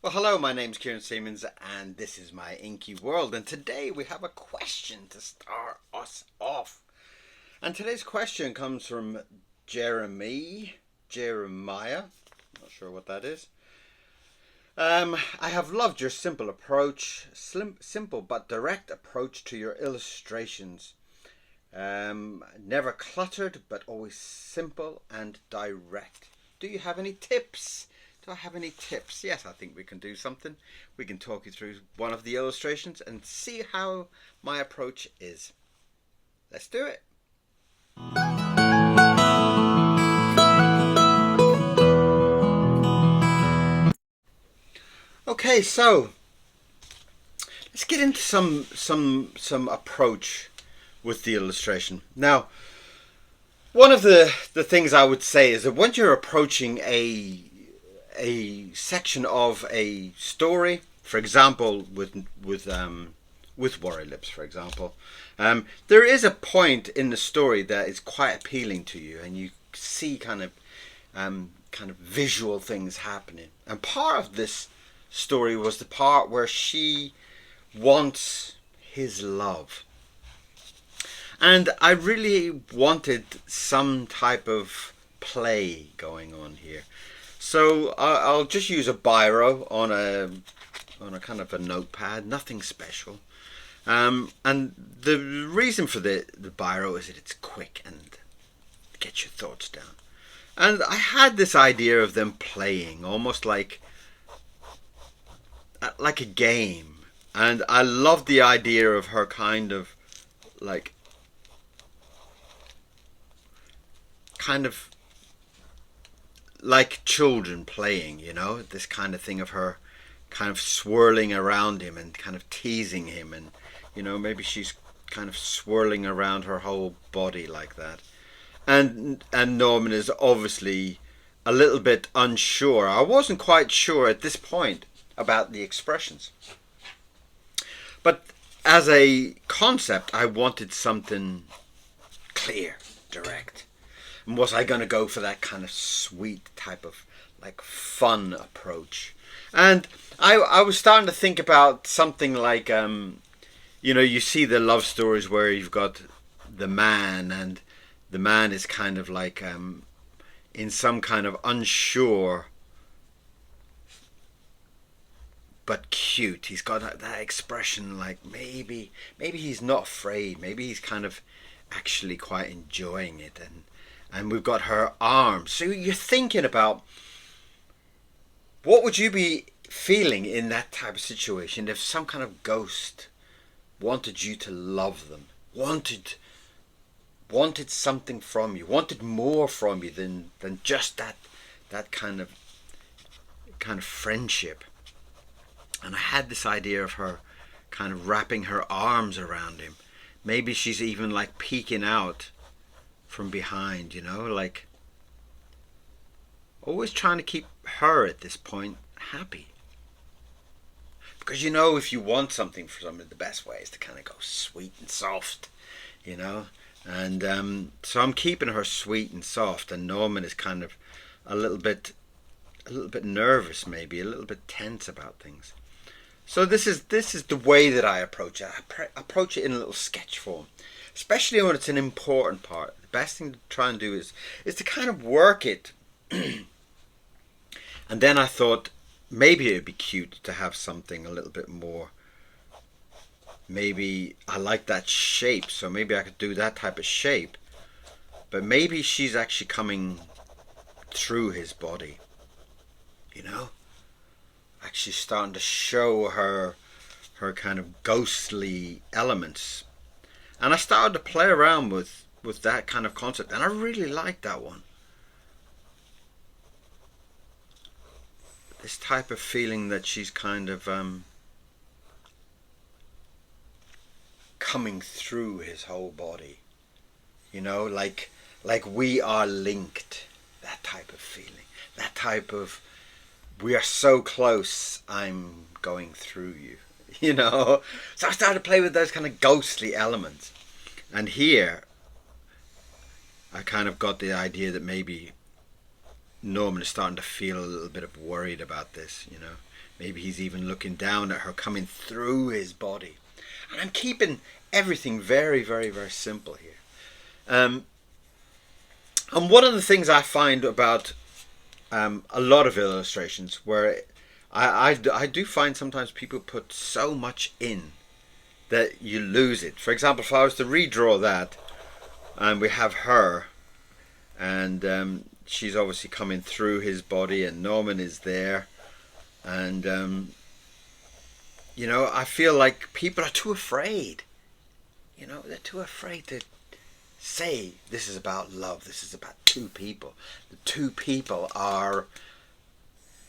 Well, hello, my name's Kieron Seamons, and this is my inky world. And today we have a question to start us off. And today's question comes from Jeremiah. Not sure what that is. I have loved your simple approach, simple but direct approach to your illustrations. Never cluttered, but always simple and direct. Do you have any tips? Do I have any tips? Yes, I think we can do something. We can talk you through one of the illustrations and see how my approach is. Let's do it. Okay, so let's get into some approach with the illustration. Now, one of the things I would say is that when you're approaching a section of a story, for example, with Worry Lips, for example, there is a point in the story that is quite appealing to you, and you see kind of visual things happening. And part of this story was the part where she wants his love. And I really wanted some type of play going on here. So I'll just use a biro on a kind of a notepad, nothing special. And the reason for the biro is that it's quick and gets your thoughts down. And I had this idea of them playing, almost like a game. And I loved the idea of her kind of like children playing, you know, this kind of thing of her kind of swirling around him and kind of teasing him, and you know, maybe she's kind of swirling around her whole body like that. And Norman is obviously a little bit unsure. I wasn't quite sure at this point about the expressions, but as a concept I wanted something clear, direct. And was I going to go for that kind of sweet type of like fun approach? And I was starting to think about something like, you know, you see the love stories where you've got the man, and the man is kind of like in some kind of unsure but cute. He's got that expression like maybe he's not afraid. Maybe he's kind of actually quite enjoying it. And we've got her arms. So you're thinking about what would you be feeling in that type of situation if some kind of ghost wanted you to love them, wanted something from you, wanted more from you than just that kind of friendship. And I had this idea of her kind of wrapping her arms around him. Maybe she's even like peeking out from behind, you know, like always trying to keep her at this point happy. Because you know, if you want something from someone, the best way is to kind of go sweet and soft, you know. And so I'm keeping her sweet and soft, and Norman is kind of a little bit nervous, maybe a little bit tense about things. So this is the way that I approach it. I approach it in a little sketch form, especially when it's an important part. The best thing to try and do is to kind of work it. And then I thought maybe it would be cute to have something a little bit more. Maybe I like that shape, so maybe I could do that type of shape. But maybe she's actually coming through his body, you know? Actually starting to show her kind of ghostly elements. And I started to play around with that kind of concept, and I really liked that one. This type of feeling that she's kind of coming through his whole body, you know, like we are linked. That type of feeling, that type of we are so close, I'm going through you, you know. So I started to play with those kind of ghostly elements. And here I kind of got the idea that maybe Norman is starting to feel a little bit of worried about this, you know. Maybe he's even looking down at her, coming through his body. And I'm keeping everything very, very, very simple here. And one of the things I find about a lot of illustrations, where I do find sometimes people put so much in that you lose it. For example, if I was to redraw that, and we have her, and she's obviously coming through his body, and Norman is there, and you know, I feel like people are too afraid. You know, they're too afraid to say this is about love, this is about two people. The two people are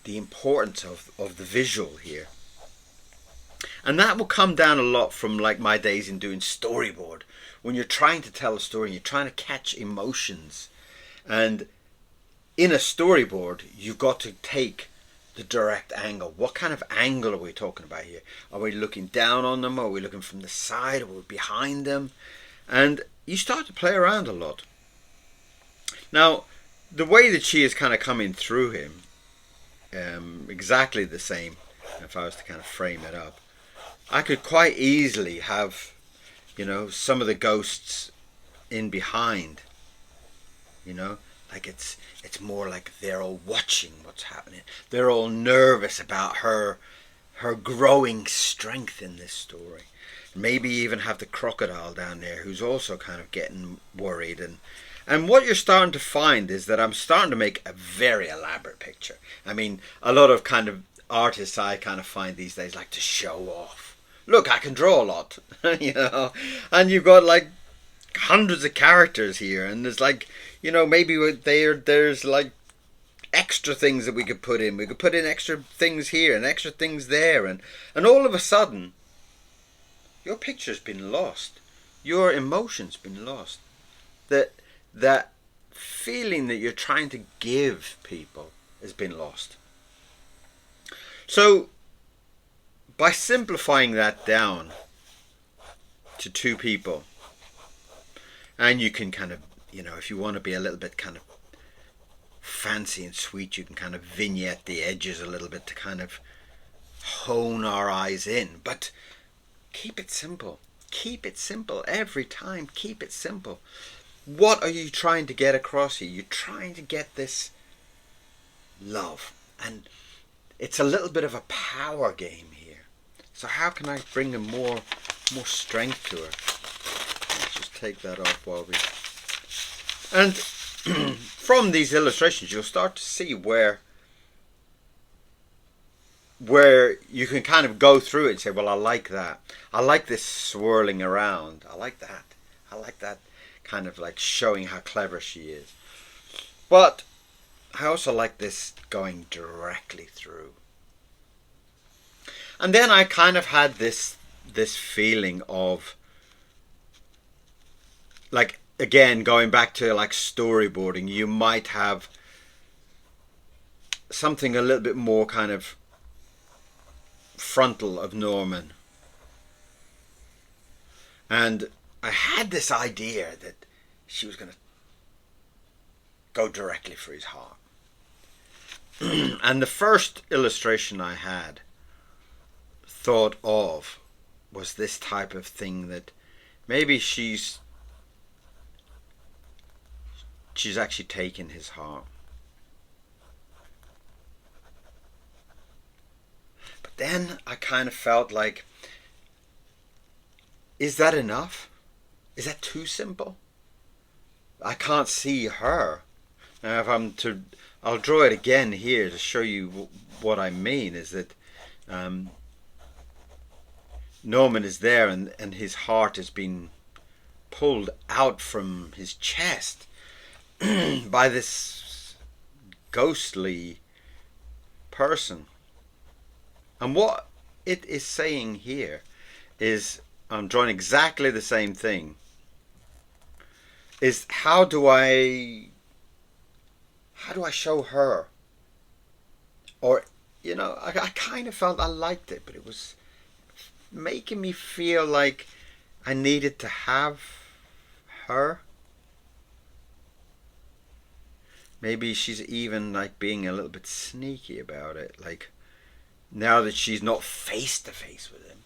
the importance of the visual here. And that will come down a lot from like my days in doing storyboard, when you're trying to tell a story and you're trying to catch emotions. And in a storyboard, you've got to take the direct angle. What kind of angle are we talking about here? Are we looking down on them? Are we looking from the side? Are we behind them? And you start to play around a lot. Now, the way that she is kind of coming through him, exactly the same, if I was to kind of frame it up, I could quite easily have, you know, some of the ghosts in behind, you know, like it's more like they're all watching what's happening. They're all nervous about her growing strength in this story. Maybe even have the crocodile down there who's also kind of getting worried. And what you're starting to find is that I'm starting to make a very elaborate picture. I mean, a lot of kind of artists I kind of find these days like to show off. Look, I can draw a lot, you know, and you've got like hundreds of characters here, and there's like, you know, maybe there's like extra things that we could put in. We could put in extra things here and extra things there, and all of a sudden, your picture's been lost. Your emotion's been lost. That feeling that you're trying to give people has been lost. So, by simplifying that down to two people, and you can kind of, you know, if you want to be a little bit kind of fancy and sweet, you can kind of vignette the edges a little bit to kind of hone our eyes in. But keep it simple. Keep it simple every time. Keep it simple. What are you trying to get across here? You're trying to get this love. And it's a little bit of a power game here. So how can I bring a more strength to her? Let's just take that off while we... And from these illustrations, you'll start to see where you can kind of go through it and say, well, I like that. I like this swirling around. I like that. I like that kind of like showing how clever she is. But I also like this going directly through. And then I kind of had this feeling of, like, again, going back to like storyboarding, you might have something a little bit more kind of frontal of Norman. And I had this idea that she was going to go directly for his heart. And the first illustration I had thought of was this type of thing, that maybe she's actually taken his heart. But then I kind of felt like, is that enough? Is that too simple? I can't see her. Now I'll draw it again here to show you what I mean, is that Norman is there, and his heart has been pulled out from his chest by this ghostly person. And what it is saying here is, I'm drawing exactly the same thing, is how do I show her? Or, you know, I kind of felt I liked it, but it was making me feel like I needed to have her. Maybe she's even like being a little bit sneaky about it, like now that she's not face to face with him,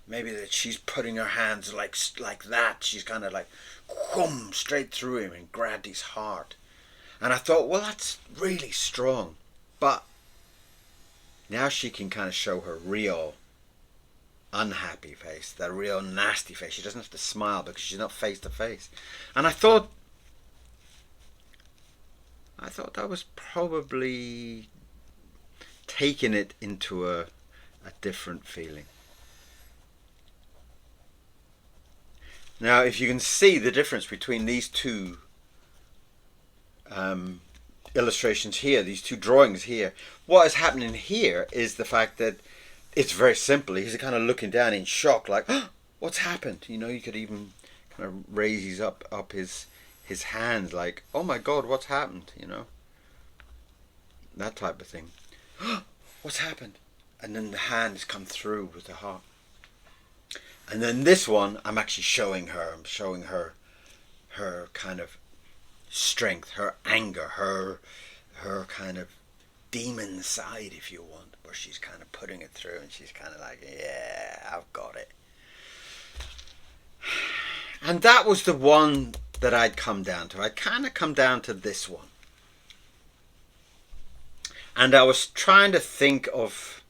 maybe that she's putting her hands like that. She's kind of like, whoom, straight through him and grabbed his heart. And I thought, well, that's really strong. But now she can kind of show her real unhappy face, that real nasty face. She doesn't have to smile because she's not face to face. And I thought that was probably taking it into a different feeling. Now, if you can see the difference between these two illustrations here, these two drawings here, what is happening here is the fact that it's very simple. He's kind of looking down in shock, like, oh, what's happened? You know, you could even kind of raise up his hands, like, oh my God, what's happened? You know, that type of thing. What's happened? And then the hands come through with the heart. And then this one, I'm actually showing her. I'm showing her kind of strength, her anger, her kind of demon side, if you want, where she's kind of putting it through, and she's kind of like, yeah, I've got it. And that was the one that I'd come down to. I'd kind of come down to this one. And I was trying to think of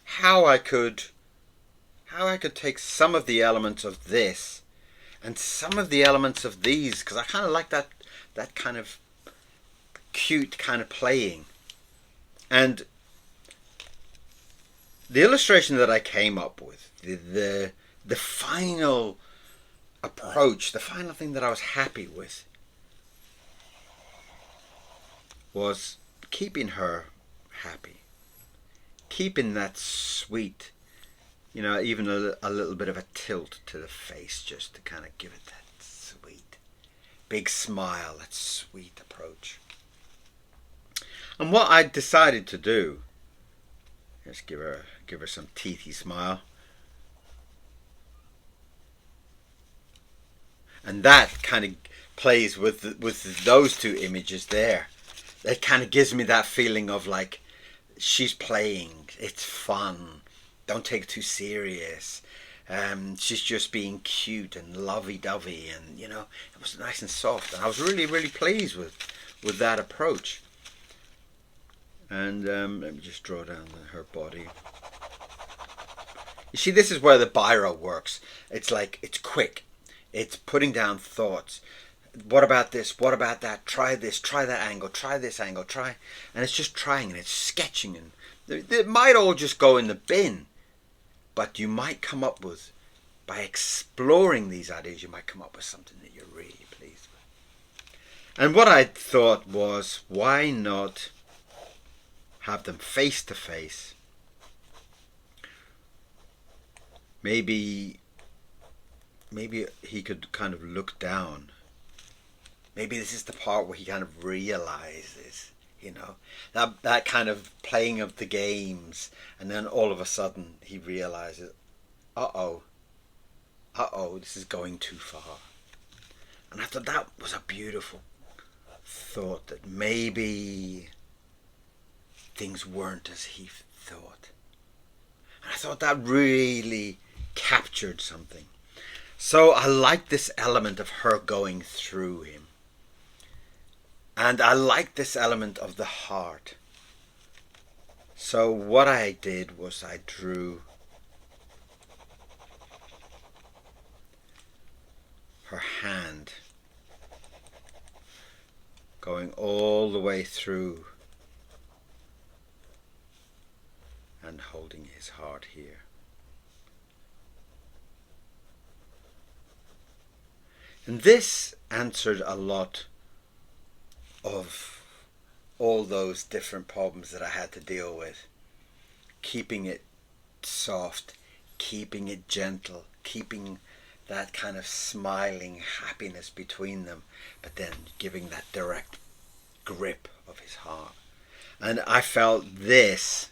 how I could take some of the elements of this and some of the elements of these, because I kind of like that kind of cute kind of playing. And the illustration that I came up with, the final approach, the final thing that I was happy with, was keeping her happy, keeping that sweet, you know, even a little bit of a tilt to the face, just to kind of give it that sweet, big smile, that sweet approach. And what I decided to do, let's give her some teethy smile. And that kind of plays with those two images there. It kind of gives me that feeling of like, she's playing, it's fun, don't take it too serious. She's just being cute and lovey-dovey, and you know, it was nice and soft. And I was really, really pleased with that approach. And let me just draw down her body. You see, this is where the biro works. It's like, it's quick. It's putting down thoughts. What about this? What about that? Try this, try that angle, try this angle, try. And it's just trying, and it's sketching. And it might all just go in the bin. But you might come up with, by exploring these ideas, you might come up with something that you're really pleased with. And what I thought was, why not have them face to face? Maybe he could kind of look down. Maybe this is the part where he kind of realizes, you know, that kind of playing of the games, and then all of a sudden he realizes, uh-oh, this is going too far. And I thought that was a beautiful thought, that maybe things weren't as he thought. And I thought that really captured something. So I like this element of her going through him. And I like this element of the heart. So what I did was I drew her hand going all the way through and holding his heart here. And this answered a lot of all those different problems that I had to deal with. Keeping it soft, keeping it gentle, keeping that kind of smiling happiness between them, but then giving that direct grip of his heart. And I felt this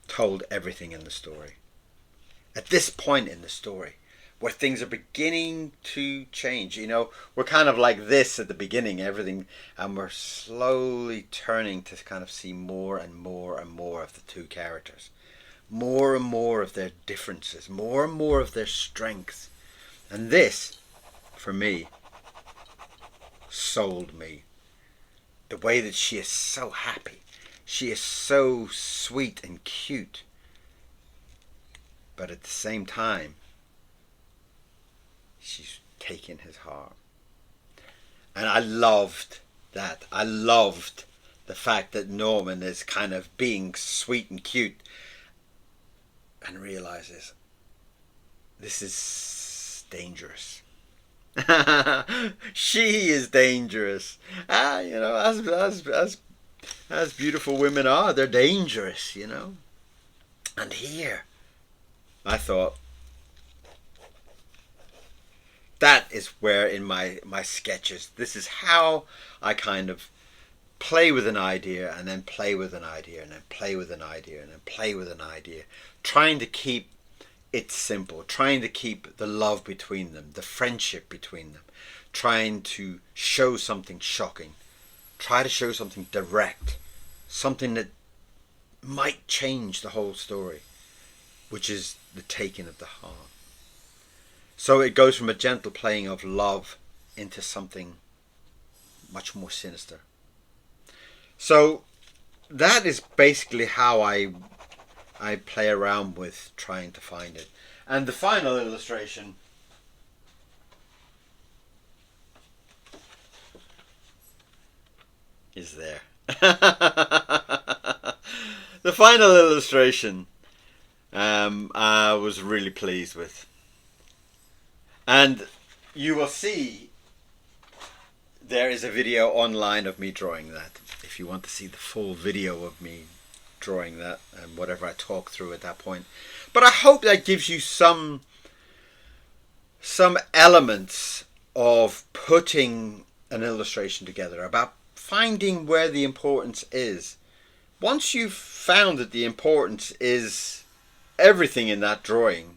told everything in the story. At this point in the story, where things are beginning to change. You know, we're kind of like this at the beginning, everything, and we're slowly turning to kind of see more and more and more of the two characters, more and more of their differences, more and more of their strengths. And this, for me, sold me. The way that she is so happy, she is so sweet and cute, but at the same time, she's taking his heart. And I loved that. I loved the fact that Norman is kind of being sweet and cute and realizes this is dangerous. She is dangerous. You know, as beautiful women are, they're dangerous, you know. And here, I thought, that is where in my sketches, this is how I kind of play with an idea and then play with an idea and then play with an idea and then play with an idea, trying to keep it simple, trying to keep the love between them, the friendship between them, trying to show something shocking, try to show something direct, something that might change the whole story, which is the taking of the heart. So it goes from a gentle playing of love into something much more sinister. So that is basically how I play around with trying to find it. And the final illustration is there. The final illustration I was really pleased with. And you will see there is a video online of me drawing that. If you want to see the full video of me drawing that and whatever I talk through at that point. But I hope that gives you some elements of putting an illustration together, about finding where the importance is. Once you've found that the importance is everything in that drawing,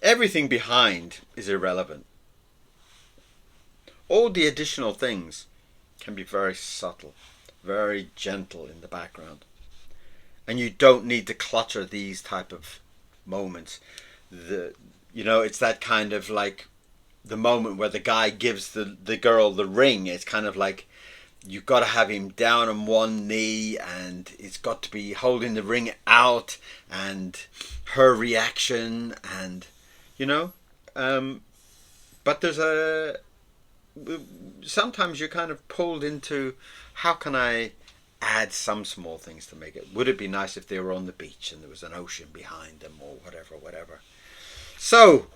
everything behind is irrelevant. All the additional things can be very subtle, very gentle in the background. And you don't need to clutter these type of moments. You know, it's that kind of like the moment where the guy gives the girl the ring. It's kind of like you've got to have him down on one knee and it's got to be holding the ring out and her reaction and, you know. But there's sometimes you're kind of pulled into, how can I add some small things to make it? Would it be nice if they were on the beach and there was an ocean behind them or whatever. So,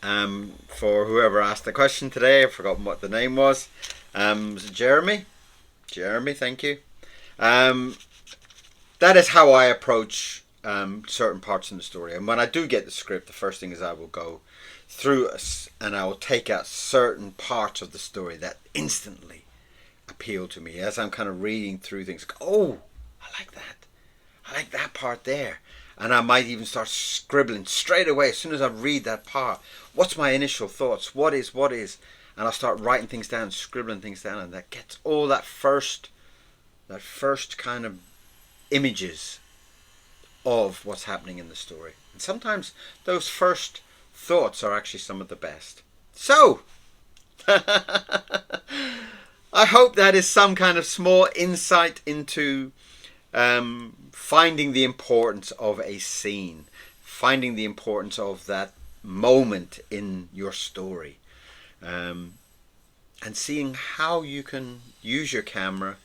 for whoever asked the question today, I've forgotten what the name was. Was it Jeremy? Jeremy, thank you. That is how I approach certain parts in the story. And when I do get the script, the first thing is I will go through and I will take out certain parts of the story that instantly appeal to me as I'm kind of reading through things. Oh, I like that. I like that part there. And I might even start scribbling straight away as soon as I read that part. What's my initial thoughts? What is? And I'll start writing things down, scribbling things down, and that gets all that first kind of images of what's happening in the story. And sometimes those first thoughts are actually some of the best. So, I hope that is some kind of small insight into finding the importance of a scene, finding the importance of that moment in your story, and seeing how you can use your camera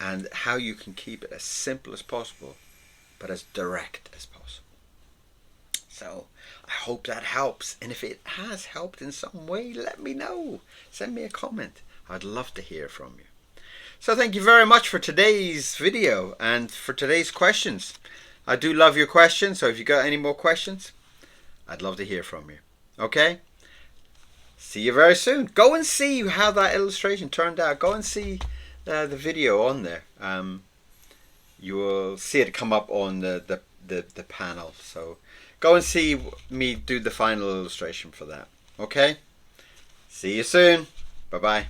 and how you can keep it as simple as possible, but as direct as possible. So I hope that helps, and if it has helped in some way, let me know. Send me a comment. I'd love to hear from you. So thank you very much for today's video and for today's questions. I do love your questions, so if you got any more questions, I'd love to hear from you. Okay? See you very soon. Go and see how that illustration turned out. Go and see the video on there. You will see it come up on the panel. So go and see me do the final illustration for that. Okay? See you soon. Bye-bye.